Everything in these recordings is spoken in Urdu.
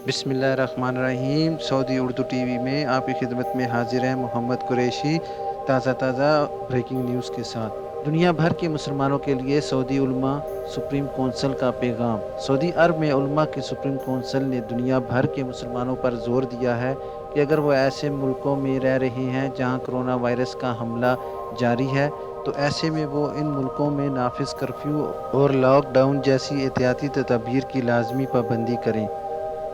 بسم اللہ الرحمن الرحیم۔ سعودی اردو ٹی وی میں آپ کی خدمت میں حاضر ہیں محمد قریشی تازہ بریکنگ نیوز کے ساتھ۔ دنیا بھر کے مسلمانوں کے لیے سعودی علماء سپریم کونسل کا پیغام۔ سعودی عرب میں علماء کی سپریم کونسل نے دنیا بھر کے مسلمانوں پر زور دیا ہے کہ اگر وہ ایسے ملکوں میں رہ رہے ہیں جہاں کرونا وائرس کا حملہ جاری ہے تو ایسے میں وہ ان ملکوں میں نافذ کرفیو اور لاک ڈاؤن جیسی احتیاطی تدابیر کی لازمی پابندی کریں۔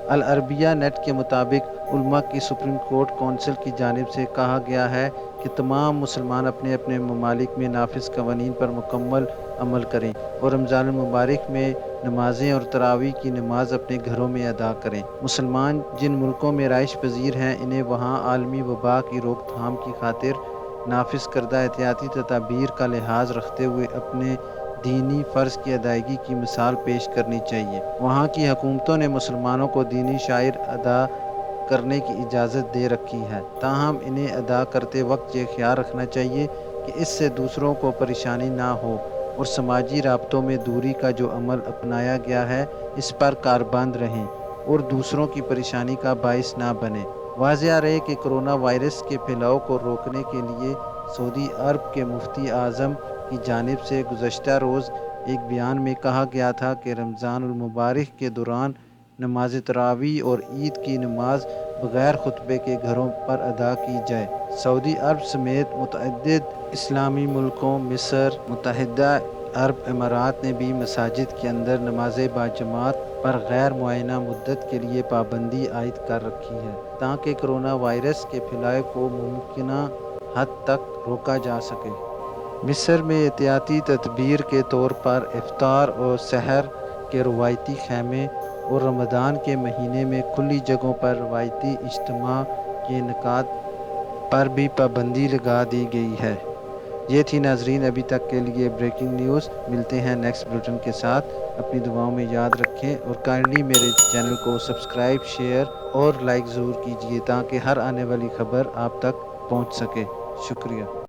العربیہ نیٹ کے مطابق علماء کی سپریم کورٹ کونسل کی جانب سے کہا گیا ہے کہ تمام مسلمان اپنے اپنے ممالک میں نافذ قوانین پر مکمل عمل کریں اور رمضان المبارک میں نمازیں اور تراویح کی نماز اپنے گھروں میں ادا کریں۔ مسلمان جن ملکوں میں رہائش پذیر ہیں انہیں وہاں عالمی وبا کی روک تھام کی خاطر نافذ کردہ احتیاطی تدابیر کا لحاظ رکھتے ہوئے اپنے دینی فرض کی ادائیگی کی مثال پیش کرنی چاہیے۔ وہاں کی حکومتوں نے مسلمانوں کو دینی شعائر ادا کرنے کی اجازت دے رکھی ہے، تاہم انہیں ادا کرتے وقت یہ خیال رکھنا چاہیے کہ اس سے دوسروں کو پریشانی نہ ہو اور سماجی رابطوں میں دوری کا جو عمل اپنایا گیا ہے اس پر کاربند رہیں اور دوسروں کی پریشانی کا باعث نہ بنے۔ واضح رہے کہ کرونا وائرس کے پھیلاؤ کو روکنے کے لیے سعودی عرب کے مفتی اعظم کی جانب سے گزشتہ روز ایک بیان میں کہا گیا تھا کہ رمضان المبارک کے دوران نماز تراویح اور عید کی نماز بغیر خطبے کے گھروں پر ادا کی جائے۔ سعودی عرب سمیت متعدد اسلامی ملکوں مصر، متحدہ عرب امارات نے بھی مساجد کے اندر نماز باجماعت پر غیر معینہ مدت کے لیے پابندی عائد کر رکھی ہے تاکہ کرونا وائرس کے پھیلاؤ کو ممکنہ حد تک روکا جا سکے۔ مصر میں احتیاطی تدبیر کے طور پر افطار اور سحر کے روایتی خیمے اور رمضان کے مہینے میں کھلی جگہوں پر روایتی اجتماع کے انعقاد پر بھی پابندی لگا دی گئی ہے۔ یہ تھی ناظرین ابھی تک کے لیے بریکنگ نیوز۔ ملتے ہیں نیکسٹ بلیٹن کے ساتھ۔ اپنی دعاؤں میں یاد رکھیں اور کائنڈلی میرے چینل کو سبسکرائب، شیئر اور لائک ضرور کیجیے تاکہ ہر آنے والی خبر آپ تک پہنچ سکے۔ شکریہ۔